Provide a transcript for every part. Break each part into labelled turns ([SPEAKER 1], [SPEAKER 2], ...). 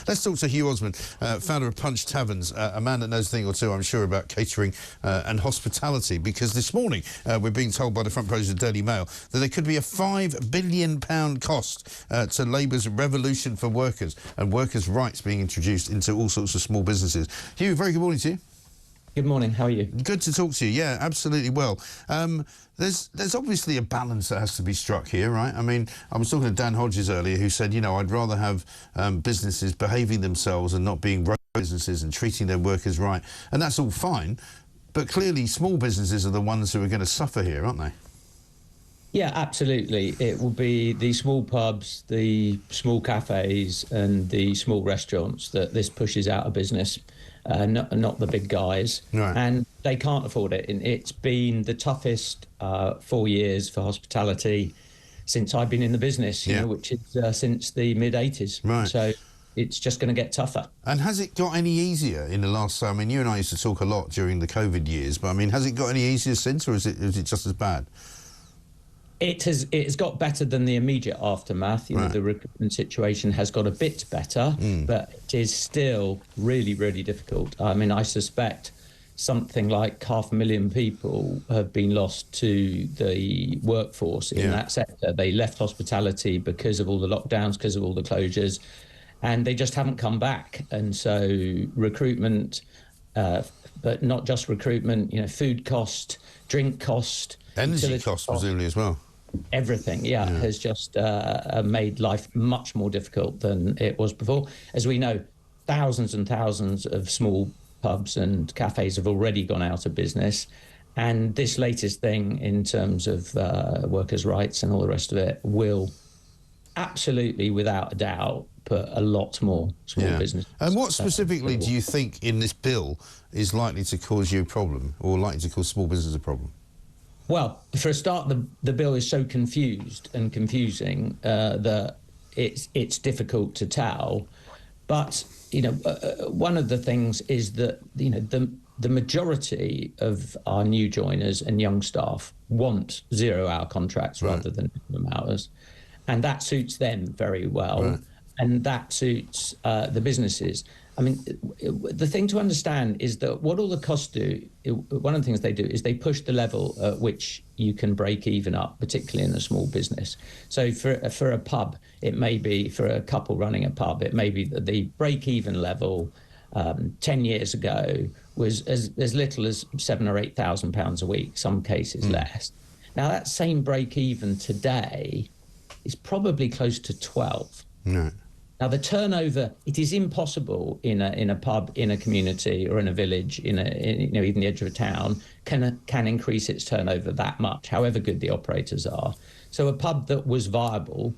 [SPEAKER 1] Let's talk to Hugh Osmond, founder of Punch Taverns, a man that knows a thing or two, I'm sure, about catering and hospitality, because this morning we're being told by the front page of the Daily Mail that there could be a £5 billion cost to Labour's revolution for workers and workers' rights being introduced into all sorts of small businesses. Hugh, very good morning to you.
[SPEAKER 2] Good morning, how are you?
[SPEAKER 1] Good to talk to you, yeah, absolutely well. There's obviously a balance that has to be struck here, right? I mean, I was talking to Dan Hodges earlier, who said, you know, I'd rather have businesses behaving themselves and not being rogue businesses and treating their workers right, and that's all fine, but clearly small businesses are the ones who are going to suffer here, aren't they?
[SPEAKER 2] Yeah, absolutely. It will be the small pubs, the small cafes and the small restaurants that this pushes out of business. Not the big guys,
[SPEAKER 1] right.
[SPEAKER 2] And they can't afford it. And it's been the toughest 4 years for hospitality since I've been in the business, you know, which is since the mid-'80s.
[SPEAKER 1] Right.
[SPEAKER 2] So it's just going to get tougher.
[SPEAKER 1] And has it got any easier in the last... I mean, you and I used to talk a lot during the COVID years, but I mean, has it got any easier since, or is it just as bad?
[SPEAKER 2] It has got better than the immediate aftermath. You know, the recruitment situation has got a bit better, but it is still really, really difficult. I mean, I suspect something like 500,000 people have been lost to the workforce in that sector. They left hospitality because of all the lockdowns, because of all the closures, and they just haven't come back. And so recruitment, but not just recruitment, you know, food cost, drink cost,
[SPEAKER 1] energy cost, presumably, as well.
[SPEAKER 2] Everything, has just made life much more difficult than it was before. As we know, thousands and thousands of small pubs and cafes have already gone out of business. And this latest thing in terms of workers' rights and all the rest of it will absolutely, without a doubt, put a lot more small business.
[SPEAKER 1] And what specifically do you think in this bill is likely to cause you a problem, or likely to cause small business a problem?
[SPEAKER 2] Well, for a start, the bill is so confused and confusing that it's difficult to tell. But, you know, one of the things is that, you know, the majority of our new joiners and young staff want 0-hour contracts rather than minimum hours. And that suits them very well. And that suits the businesses. I mean, the thing to understand is that what all the costs do, one of the things they do is they push the level at which you can break even up, particularly in a small business. So for a pub, it may be, for a couple running a pub, it may be that the break-even level 10 years ago was as little as £7,000 or £8,000 a week, some cases less. Now, that same break-even today is probably close to 12.
[SPEAKER 1] No.
[SPEAKER 2] Now, the turnover, it is impossible in a pub, in a community or in a village, you know, even the edge of a town, can increase its turnover that much, however good the operators are. So a pub that was viable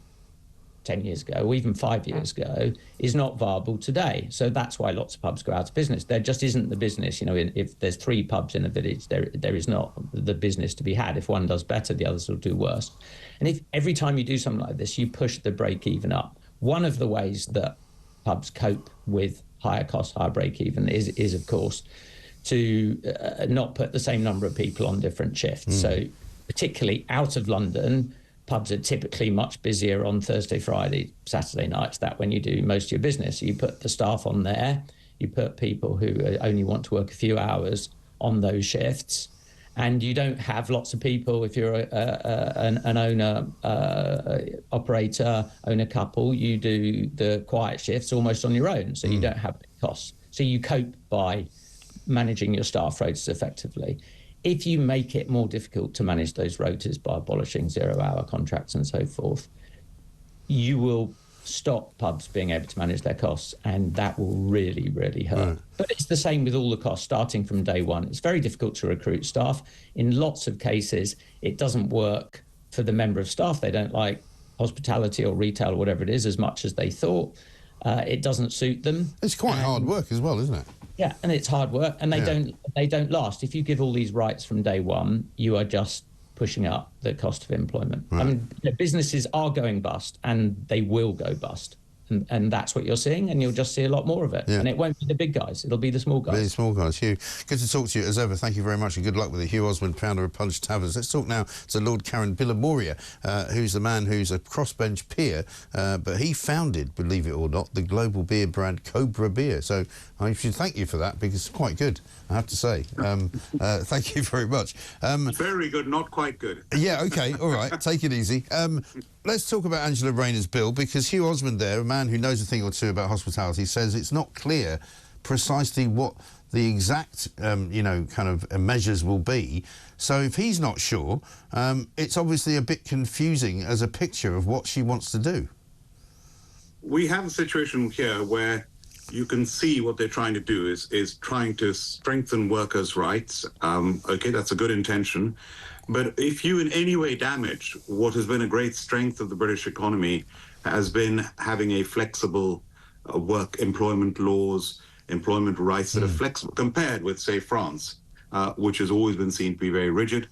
[SPEAKER 2] 10 years ago, or even 5 years ago, is not viable today. So that's why lots of pubs go out of business. There just isn't the business. You know, if there's 3 pubs in a village, there is not the business to be had. If one does better, the others will do worse. And if every time you do something like this, you push the break even up. One of the ways that pubs cope with higher cost, higher break-even is of course, to not put the same number of people on different shifts. So particularly out of London, pubs are typically much busier on Thursday, Friday, Saturday nights. That when you do most of your business. You put the staff on there, you put people who only want to work a few hours on those shifts. And you don't have lots of people. If you're an owner, operator, owner couple, you do the quiet shifts almost on your own, so you don't have big costs. So you cope by managing your staff rotas effectively. If you make it more difficult to manage those rotas by abolishing 0-hour contracts and so forth, you will stop pubs being able to manage their costs, and that will really, really hurt. But it's the same with all the costs starting from day one. It's very difficult to recruit staff. In lots of cases, it doesn't work for the member of staff. They don't like hospitality or retail or whatever it is as much as they thought. It doesn't suit them.
[SPEAKER 1] It's quite hard work as well, isn't it?
[SPEAKER 2] Yeah, and it's hard work, and they don't last. If you give all these rights from day one, you are just pushing up the cost of employment. I mean, businesses are going bust, and they will go bust. And that's what you're seeing, and you'll just see a lot more of it.
[SPEAKER 1] Yeah.
[SPEAKER 2] And it won't be the big guys, it'll be the small guys.
[SPEAKER 1] Really small guys. Hugh, good to talk to you as ever. Thank you very much and good luck with it. Hugh Osmond, founder of Punch Taverns. Let's talk now to Lord Karen Billamoria, who's the man who's a crossbench peer, but he founded, believe it or not, the global beer brand Cobra Beer. So I should thank you for that, because it's quite good, I have to say. Thank you very much.
[SPEAKER 3] Very good, not quite good.
[SPEAKER 1] Yeah, OK, all right, take it easy. Let's talk about Angela Rayner's bill, because Hugh Osmond there, a man who knows a thing or two about hospitality, says it's not clear precisely what the exact, you know, kind of measures will be. So if he's not sure, it's obviously a bit confusing as a picture of what she wants to do.
[SPEAKER 3] We have a situation here where you can see what they're trying to do is trying to strengthen workers' rights. OK, that's a good intention. But if you in any way damage what has been a great strength of the British economy, has been having a flexible employment laws, employment rights that are flexible compared with, say, France, which has always been seen to be very rigid.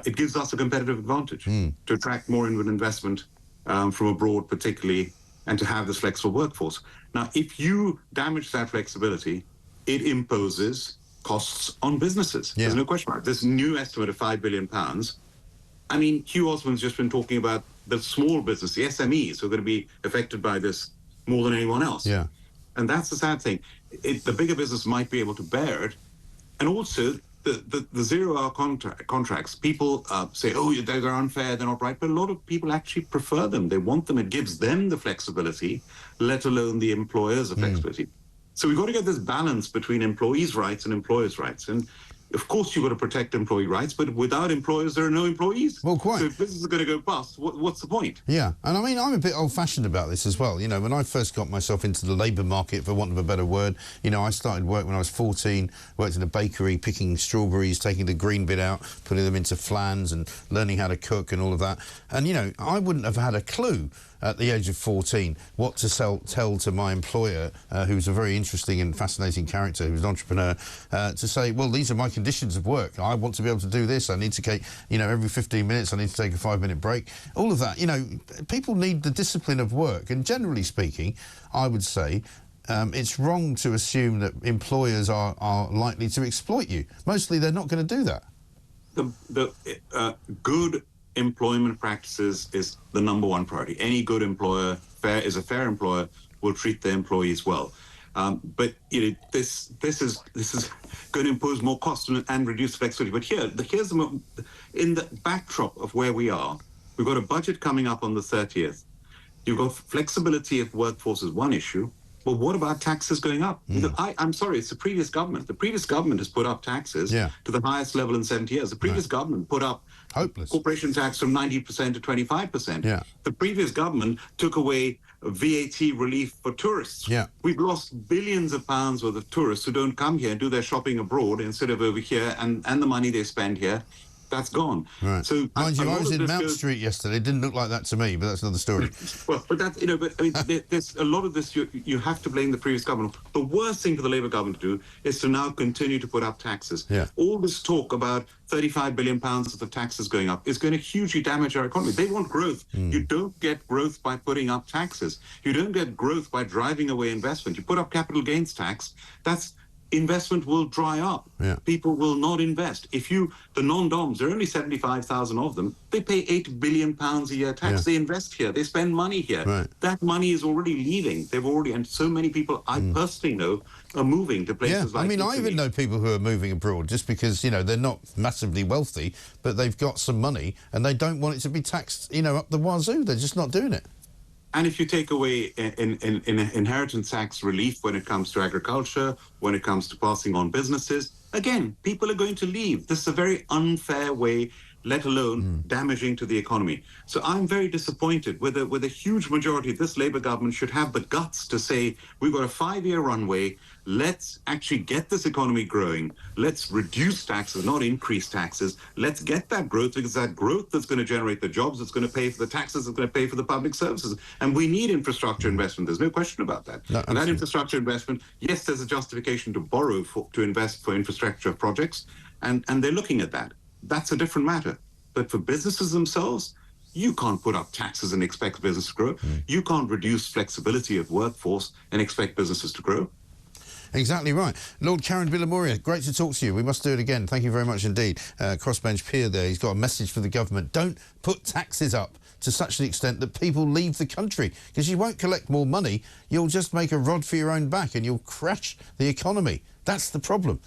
[SPEAKER 3] It gives us a competitive advantage to attract more inward investment from abroad, particularly, and to have this flexible workforce. Now, if you damage that flexibility, it imposes costs on businesses.
[SPEAKER 1] Yeah.
[SPEAKER 3] There's no question about it. This new estimate of £5 billion. I mean, Hugh Osmond's just been talking about the small business, the SMEs, who are going to be affected by this more than anyone else.
[SPEAKER 1] Yeah.
[SPEAKER 3] And that's the sad thing. The bigger business might be able to bear it. And also, the zero-hour contracts, people say, oh, they're unfair, they're not right. But a lot of people actually prefer them. They want them. It gives them the flexibility, let alone the employers the flexibility. So we've got to get this balance between employees' rights and employers' rights. And of course, you've got to protect employee rights, but without employers, there are no employees.
[SPEAKER 1] Well, quite.
[SPEAKER 3] So if business is going to go bust, what's the point?
[SPEAKER 1] Yeah, and I mean, I'm a bit old-fashioned about this as well. You know, when I first got myself into the labour market, for want of a better word, you know, I started work when I was 14, worked in a bakery, picking strawberries, taking the green bit out, putting them into flans and learning how to cook and all of that. And, you know, I wouldn't have had a clue at the age of 14 what to tell to my employer, who's a very interesting and fascinating character, who's an entrepreneur, to say, well, these are my conditions of work. I want to be able to do this. I need to, you know, every 15 minutes I need to take a 5-minute break. All of that, you know, people need the discipline of work. And generally speaking, I would say it's wrong to assume that employers are likely to exploit you. Mostly they're not going to do that.
[SPEAKER 3] The good employment practices is the number one priority. Any good employer, a fair employer, will treat their employees well. But you know, this is going to impose more cost and reduce flexibility. But here's in the backdrop of where we are. We've got a budget coming up on the 30th. You've got flexibility of workforce is one issue. But what about taxes going up? I'm sorry, it's the previous government. The previous government has put up taxes to the highest level in 70 years. The previous government put up corporation tax from 90% to 25%.
[SPEAKER 1] Yeah.
[SPEAKER 3] The previous government took away VAT relief for tourists.
[SPEAKER 1] Yeah.
[SPEAKER 3] We've lost billions of pounds worth of tourists who don't come here and do their shopping abroad instead of over here, and the money they spend here, that's gone.
[SPEAKER 1] Right.
[SPEAKER 3] So
[SPEAKER 1] mind you, I was in Mount Street yesterday. It didn't look like that to me, but that's another story.
[SPEAKER 3] Well, but that's, you know, but I mean, there's a lot of this. You have to blame the previous government. The worst thing for the Labour government to do is to now continue to put up taxes.
[SPEAKER 1] Yeah.
[SPEAKER 3] All this talk about £35 billion worth of taxes going up is going to hugely damage our economy. They want growth. You don't get growth by putting up taxes. You don't get growth by driving away investment. You put up capital gains tax. Investment will dry up.
[SPEAKER 1] Yeah.
[SPEAKER 3] People will not invest. The non-doms, there are only 75,000 of them, they pay £8 billion a year tax.
[SPEAKER 1] Yeah.
[SPEAKER 3] They invest here. They spend money here.
[SPEAKER 1] Right.
[SPEAKER 3] That money is already leaving. And so many people I personally know are moving to places like
[SPEAKER 1] I mean,
[SPEAKER 3] Italy.
[SPEAKER 1] I even know people who are moving abroad just because, you know, they're not massively wealthy, but they've got some money and they don't want it to be taxed, you know, up the wazoo. They're just not doing it.
[SPEAKER 3] And if you take away inheritance tax relief when it comes to agriculture, when it comes to passing on businesses, again, people are going to leave. This is a very unfair way, let alone damaging to the economy. So I'm very disappointed with a huge majority. This Labour government should have the guts to say, we've got a 5-year runway. Let's actually get this economy growing. Let's reduce taxes, not increase taxes. Let's get that growth, because that growth that's going to generate the jobs, that's going to pay for the taxes, that's going to pay for the public services. And we need infrastructure investment. There's no question about that.
[SPEAKER 1] No,
[SPEAKER 3] and that infrastructure investment, yes, there's a justification to borrow to invest for infrastructure projects. And they're looking at that. That's a different matter. But for businesses themselves, You can't put up taxes and expect business to grow. You can't reduce flexibility of workforce and expect businesses to grow.
[SPEAKER 1] Exactly right. Lord Karen Villamoria, great to talk to you. We must do it again. Thank you very much indeed. Crossbench peer there, he's got a message for the government. Don't put taxes up to such an extent that people leave the country, because you won't collect more money. You'll just make a rod for your own back and you'll crash the economy. That's the problem.